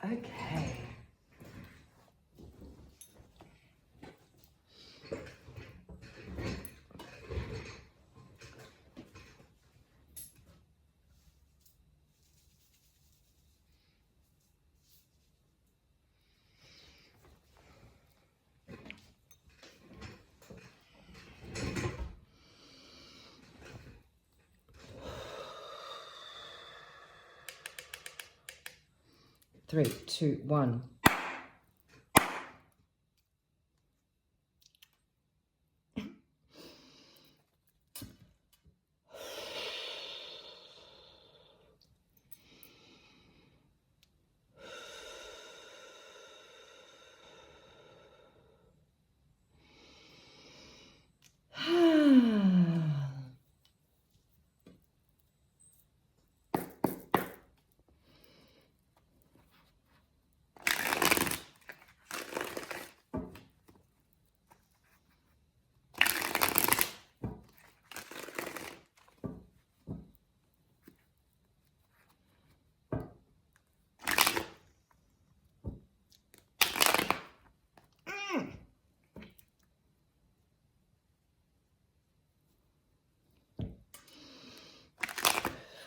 Okay. Three, two, one.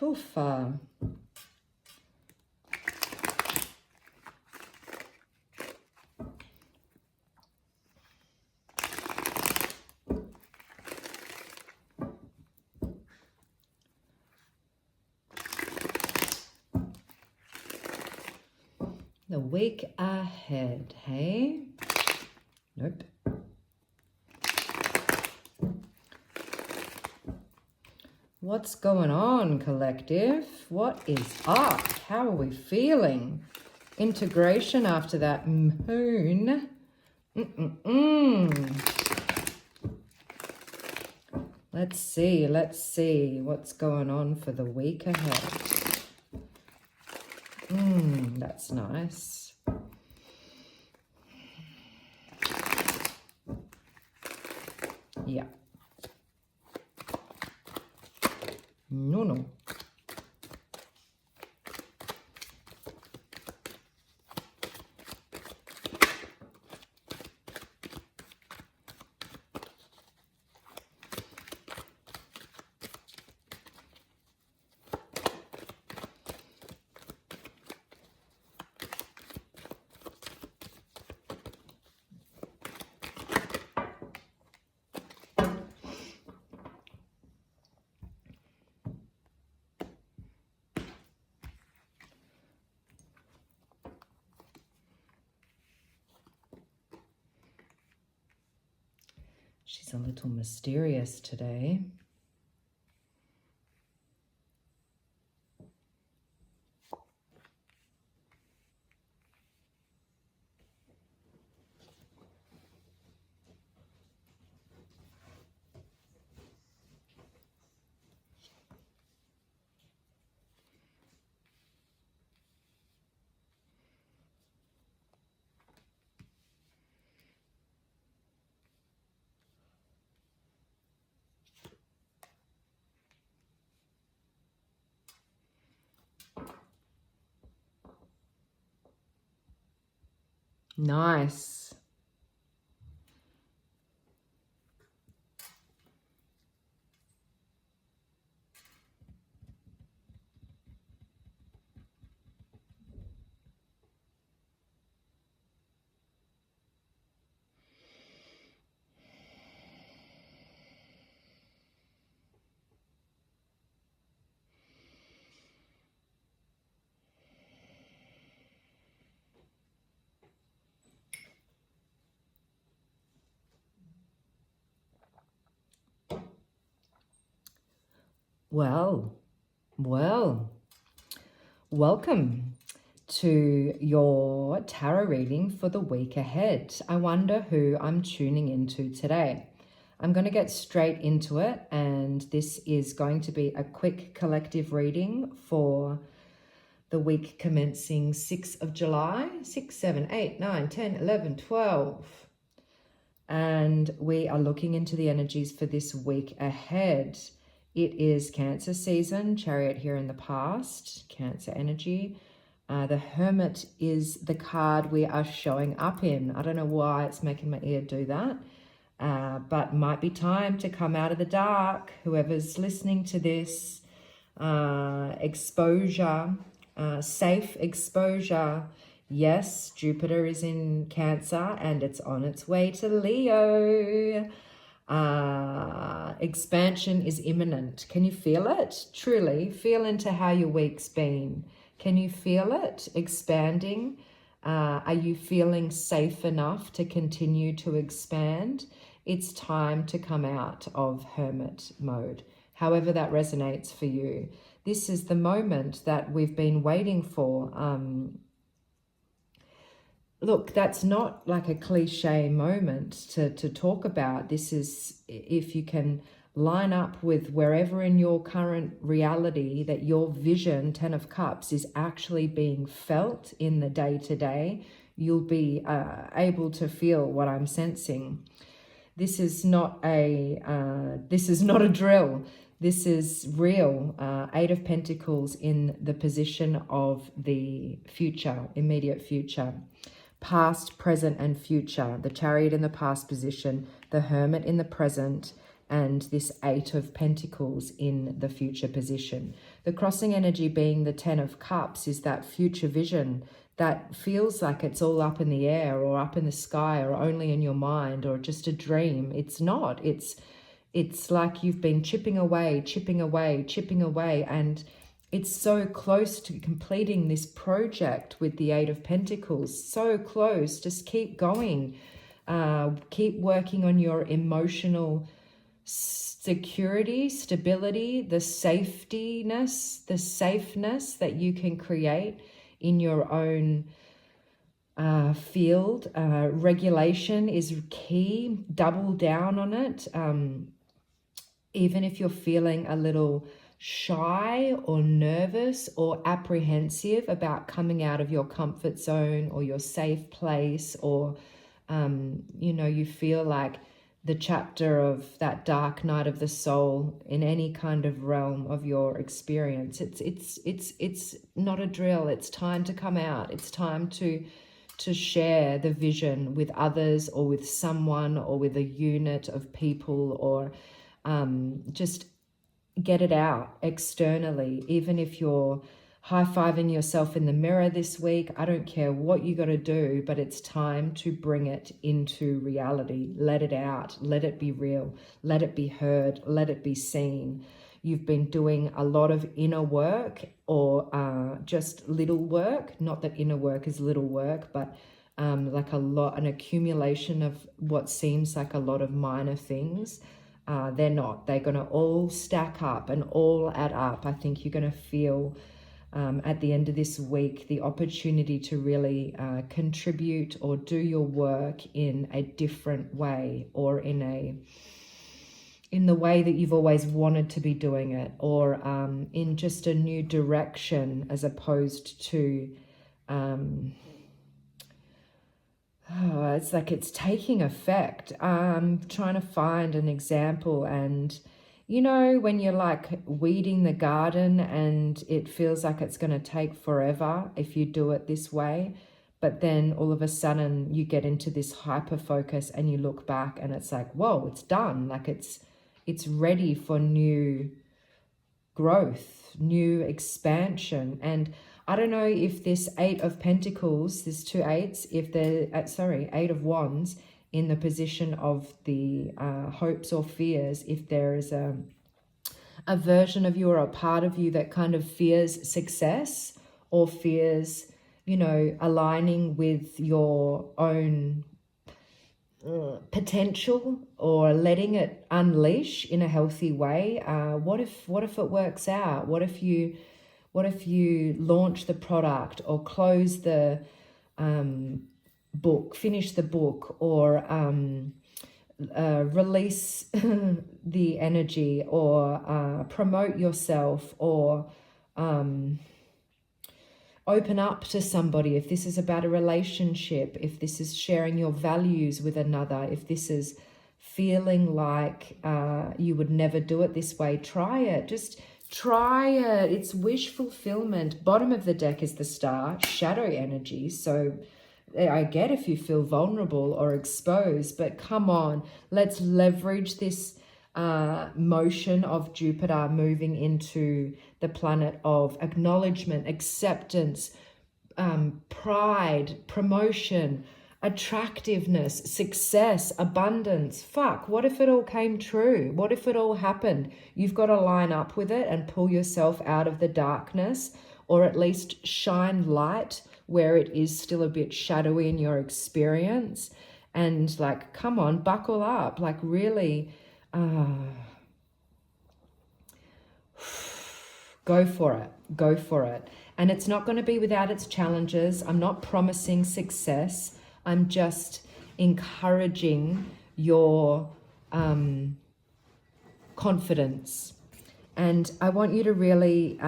Oof. The week ahead, hey? Nope. What's going on, collective? What is up? How are we feeling? Integration after that moon. Let's see what's going on for the week ahead. That's nice. Yeah. No. She's a little mysterious today. Nice. Well, welcome to your tarot reading for the week ahead. I wonder who I'm tuning into today. I'm going to get straight into it, and this is going to be a quick collective reading for the week commencing 6th of July, 6, 7, 8, 9, 10, 11, 12. And we are looking into the energies for this week ahead. It is Cancer season, Chariot here in the past, Cancer energy. The Hermit is the card we are showing up in. I don't know why it's making my ear do that, but might be time to come out of the dark. Whoever's listening to this, exposure, safe exposure. Yes, Jupiter is in Cancer and it's on its way to Leo. Expansion is imminent. Can you feel it? Truly, feel into how your week's been. Can you feel it expanding? Are you feeling safe enough to continue to expand? It's time to come out of hermit mode, however that resonates for you. This is the moment that we've been waiting for. Look, that's not like a cliche moment to talk about. This is, if you can line up with wherever in your current reality that your vision, 10 of Cups, is actually being felt in the day-to-day, you'll be able to feel what I'm sensing. This is not a drill. This is real. 8 of Pentacles in the position of the future, immediate future. Past, present, and future. The Chariot in the past position, the Hermit in the present, and this 8 of Pentacles in the future position. The crossing energy being the 10 of Cups is that future vision that feels like it's all up in the air or up in the sky or only in your mind or just a dream. It's not. It's like you've been chipping away, and it's so close to completing this project with the 8 of Pentacles. So close. Just keep going. Keep working on your emotional security, stability, the safeness that you can create in your own field. Regulation is key. Double down on it. Even if you're feeling a little shy or nervous or apprehensive about coming out of your comfort zone or your safe place, or you feel like the chapter of that dark night of the soul in any kind of realm of your experience, it's not a drill. It's time to come out. It's time to share the vision with others or with someone or with a unit of people, or just get it out externally. Even if you're high-fiving yourself in the mirror this week, I don't care what you got to do, but it's time to bring it into reality. Let it out. Let it be real. Let it be heard. Let it be seen. You've been doing a lot of inner work, or just little work. Not that inner work is little work, but like an accumulation of what seems like a lot of minor things. They're not. They're going to all stack up and all add up. I think you're going to feel at the end of this week the opportunity to really contribute or do your work in a different way, or in the way that you've always wanted to be doing it, or in just a new direction, as opposed to it's like it's taking effect. Trying to find an example, and when you're like weeding the garden and it feels like it's going to take forever if you do it this way, but then all of a sudden you get into this hyper focus and you look back and it's like, whoa, it's done. Like it's ready for new growth, new expansion. And I don't know if this 8 of Pentacles, there's 2 8s, if they're, 8 of Wands in the position of the hopes or fears, if there is a version of you or a part of you that kind of fears success, or fears, aligning with your own potential, or letting it unleash in a healthy way. What if it works out? What if you launch the product, or close the book, finish the book, or release the energy, or promote yourself, or open up to somebody, if this is about a relationship, if this is sharing your values with another, if this is feeling like you would never do it this way, try it. Just Try it. It's wish fulfillment. Bottom of the deck is the Star, shadow energy. So I get if you feel vulnerable or exposed, but come on, let's leverage this motion of Jupiter moving into the planet of acknowledgement, acceptance, pride, promotion, attractiveness, success, abundance. Fuck, what if it all came true? What if it all happened? You've got to line up with it and pull yourself out of the darkness, or at least shine light where it is still a bit shadowy in your experience. And like, come on, buckle up. Like really, go for it. Go for it. And it's not going to be without its challenges. I'm not promising success. I'm just encouraging your confidence. And I want you to really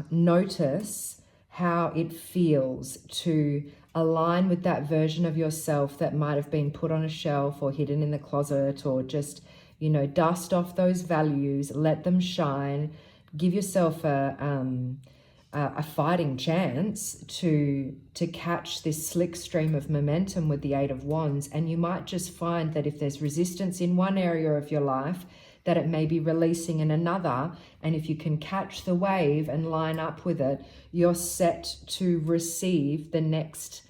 notice how it feels to align with that version of yourself that might have been put on a shelf or hidden in the closet, or just, you know, dust off those values, let them shine, give yourself a fighting chance to catch this slick stream of momentum with the Eight of Wands. And you might just find that if there's resistance in one area of your life, that it may be releasing in another. And if you can catch the wave and line up with it, you're set to receive the next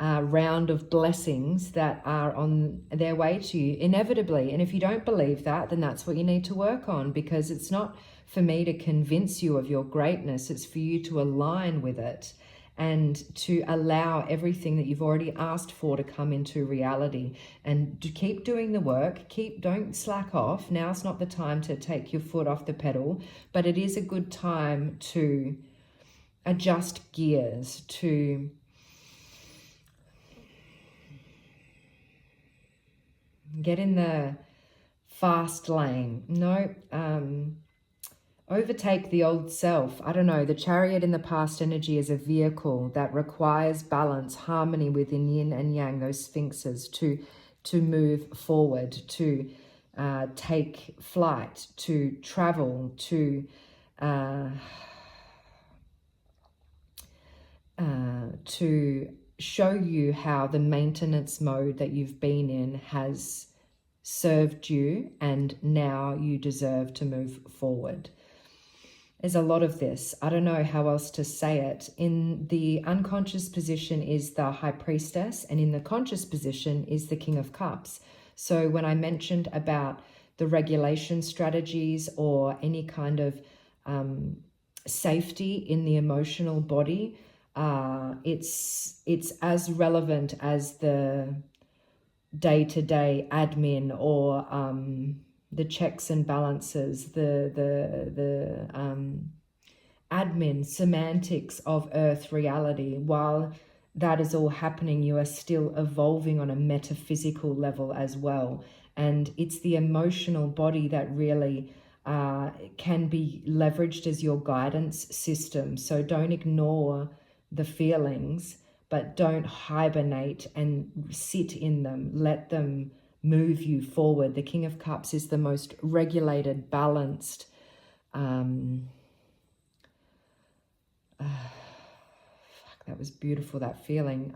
round of blessings that are on their way to you inevitably. And if you don't believe that, then that's what you need to work on, because it's not for me to convince you of your greatness. It's for you to align with it and to allow everything that you've already asked for to come into reality. And to keep doing the work. Don't slack off. Now's not the time to take your foot off the pedal, but it is a good time to adjust gears, to get in the fast lane. No, overtake the old self. I don't know. The Chariot in the past energy is a vehicle that requires balance, harmony within yin and yang, those sphinxes, to move forward, to take flight, to travel, to show you how the maintenance mode that you've been in has served you, and now you deserve to move forward. There's a lot of this. I don't know how else to say it. In the unconscious position is the High Priestess, and in the conscious position is the King of Cups. So when I mentioned about the regulation strategies or any kind of safety in the emotional body, it's as relevant as the day-to-day admin or the checks and balances, the admin semantics of earth reality. While that is all happening, you are still evolving on a metaphysical level as well. And it's the emotional body that really can be leveraged as your guidance system. So don't ignore the feelings, but don't hibernate and sit in them. Let them move you forward. The King of Cups is the most regulated, balanced, that was beautiful, that feeling.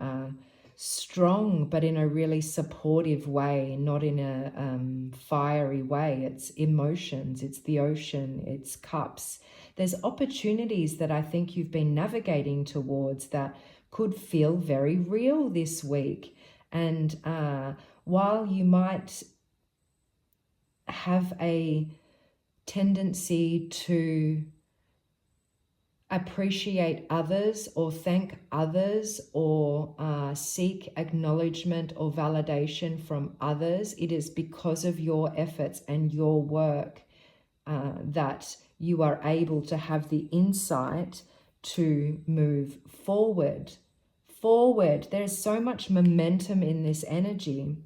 Strong, but in a really supportive way, not in a fiery way. It's emotions, it's the ocean, it's cups. There's opportunities that I think you've been navigating towards that could feel very real this week. And while you might have a tendency to appreciate others or thank others or seek acknowledgement or validation from others, it is because of your efforts and your work that you are able to have the insight to move forward. There's so much momentum in this energy,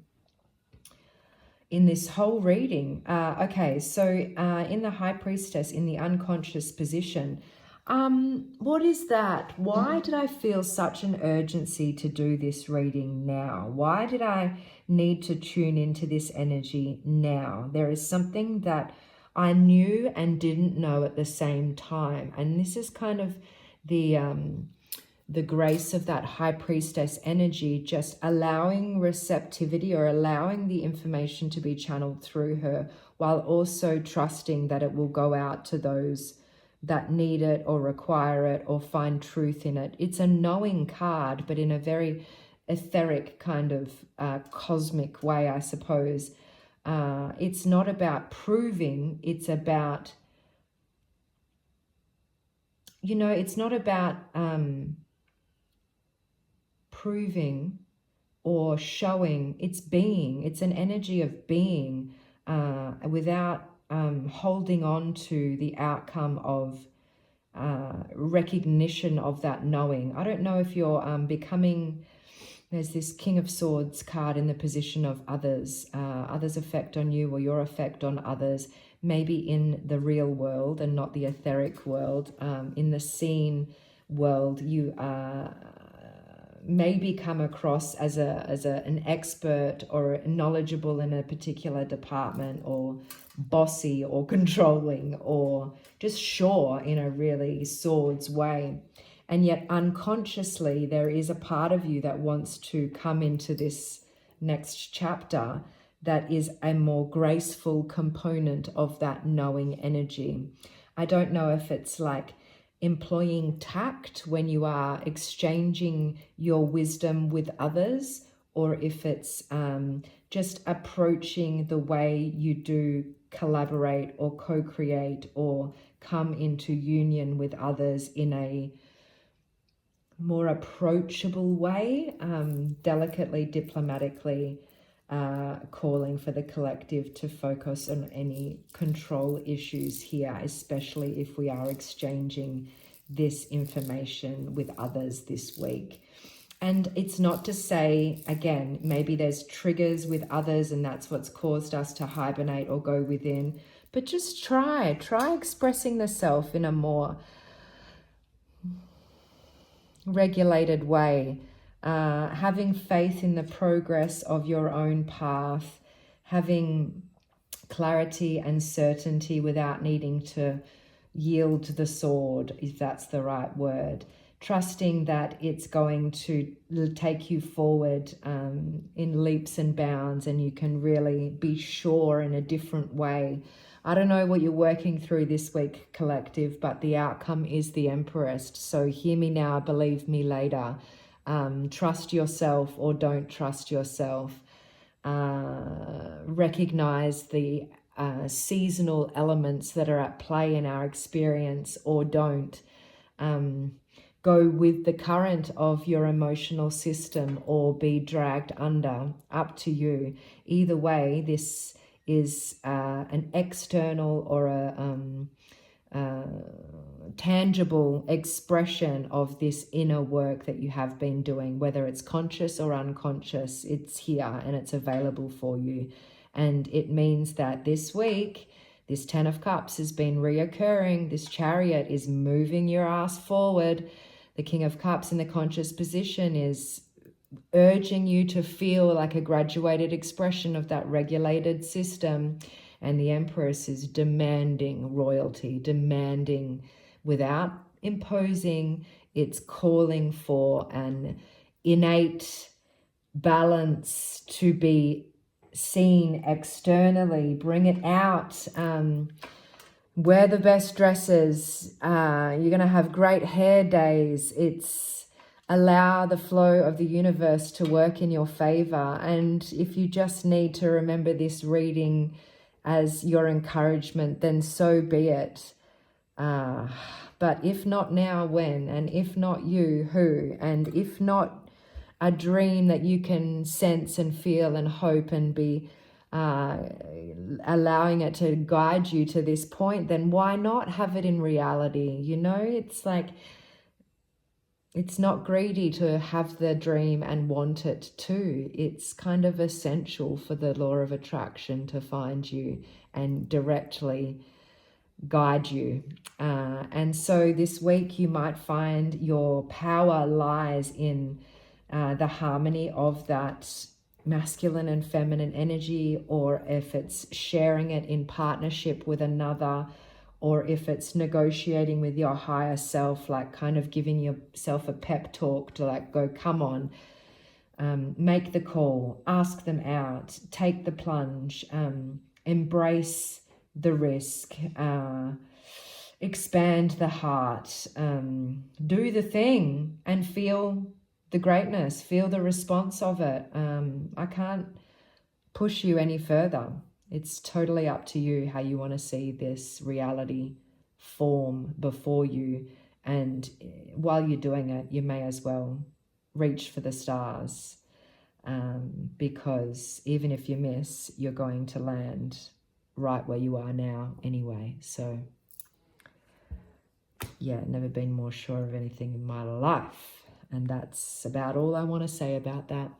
in this whole reading. Okay, so in the High Priestess, in the unconscious position, what is that? Why did I feel such an urgency to do this reading now? Why did I need to tune into this energy now? There is something that I knew and didn't know at the same time. And this is kind of the grace of that high priestess energy, just allowing receptivity or allowing the information to be channeled through her, while also trusting that it will go out to those that need it or require it or find truth in it. It's a knowing card, but in a very etheric kind of cosmic way, I suppose. It's not about proving, it's about, it's not about proving or showing. It's being. It's an energy of being without holding on to the outcome of recognition of that knowing. I don't know if you're becoming... There's this King of Swords card in the position of others. Others' effect on you or your effect on others, maybe in the real world and not the etheric world. In the seen world, you maybe come across as an expert or knowledgeable in a particular department, or bossy or controlling, or just sure in a really swords way. And yet unconsciously, there is a part of you that wants to come into this next chapter that is a more graceful component of that knowing energy. I don't know if it's like employing tact when you are exchanging your wisdom with others, or if it's just approaching the way you do collaborate or co-create or come into union with others in a more approachable way, delicately, diplomatically, calling for the collective to focus on any control issues here, especially if we are exchanging this information with others this week. And it's not to say, again, maybe there's triggers with others and that's what's caused us to hibernate or go within, but just try expressing the self in a more regulated way, having faith in the progress of your own path, having clarity and certainty without needing to yield the sword, if that's the right word, trusting that it's going to take you forward in leaps and bounds, and you can really be sure in a different way. I don't know what you're working through this week, collective, but the outcome is the Empress. So hear me now, believe me later. Trust yourself or don't trust yourself. Recognize the seasonal elements that are at play in our experience, or don't. Go with the current of your emotional system or be dragged under, up to you. Either way, this is an external or a tangible expression of this inner work that you have been doing, whether it's conscious or unconscious. It's here and it's available for you. And it means that this week, this 10 of Cups has been reoccurring. This Chariot is moving your ass forward. The King of Cups in the conscious position is urging you to feel like a graduated expression of that regulated system. And the Empress is demanding royalty, demanding without imposing. It's calling for an innate balance to be seen externally. Bring it out. Wear the best dresses. You're going to have great hair days. It's allow the flow of the universe to work in your favor. And if you just need to remember this reading as your encouragement, then so be it. But if not now, when? And if not you, who? And if not a dream that you can sense and feel and hope and be allowing it to guide you to this point, then why not have it in reality? You know, it's like, it's not greedy to have the dream and want it too. It's kind of essential for the law of attraction to find you and directly guide you. And so this week you might find your power lies in the harmony of that masculine and feminine energy, or if it's sharing it in partnership with another, or if it's negotiating with your higher self, like kind of giving yourself a pep talk to like go, come on, make the call, ask them out, take the plunge, embrace the risk, expand the heart, do the thing and feel the greatness, feel the response of it. I can't push you any further. It's totally up to you how you want to see this reality form before you. And while you're doing it, you may as well reach for the stars, because even if you miss, you're going to land right where you are now anyway. So yeah, never been more sure of anything in my life. And that's about all I want to say about that.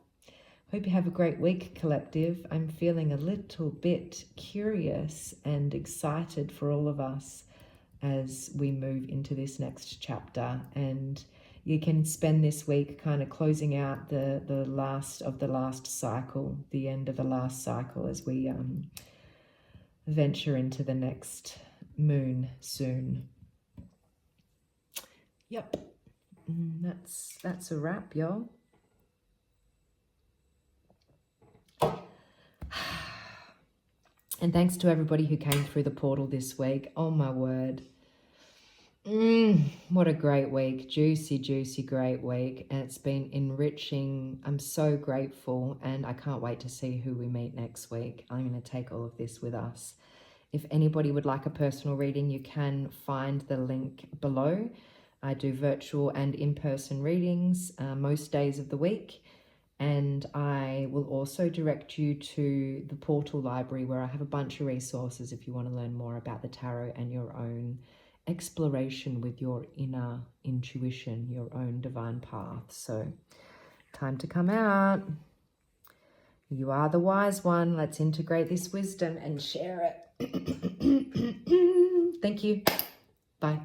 Hope you have a great week, collective. I'm feeling a little bit curious and excited for all of us as we move into this next chapter. And you can spend this week kind of closing out the last of the last cycle, the end of the last cycle, as we venture into the next moon soon. Yep, that's a wrap, y'all. And thanks to everybody who came through the portal this week. Oh my word. What a great week. Juicy, juicy, great week. And it's been enriching. I'm so grateful, and I can't wait to see who we meet next week. I'm going to take all of this with us. If anybody would like a personal reading, you can find the link below. I do virtual and in-person readings most days of the week. And I will also direct you to the portal library, where I have a bunch of resources if you want to learn more about the tarot and your own exploration with your inner intuition, your own divine path. So time to come out. You are the wise one. Let's integrate this wisdom and share it. Thank you. Bye.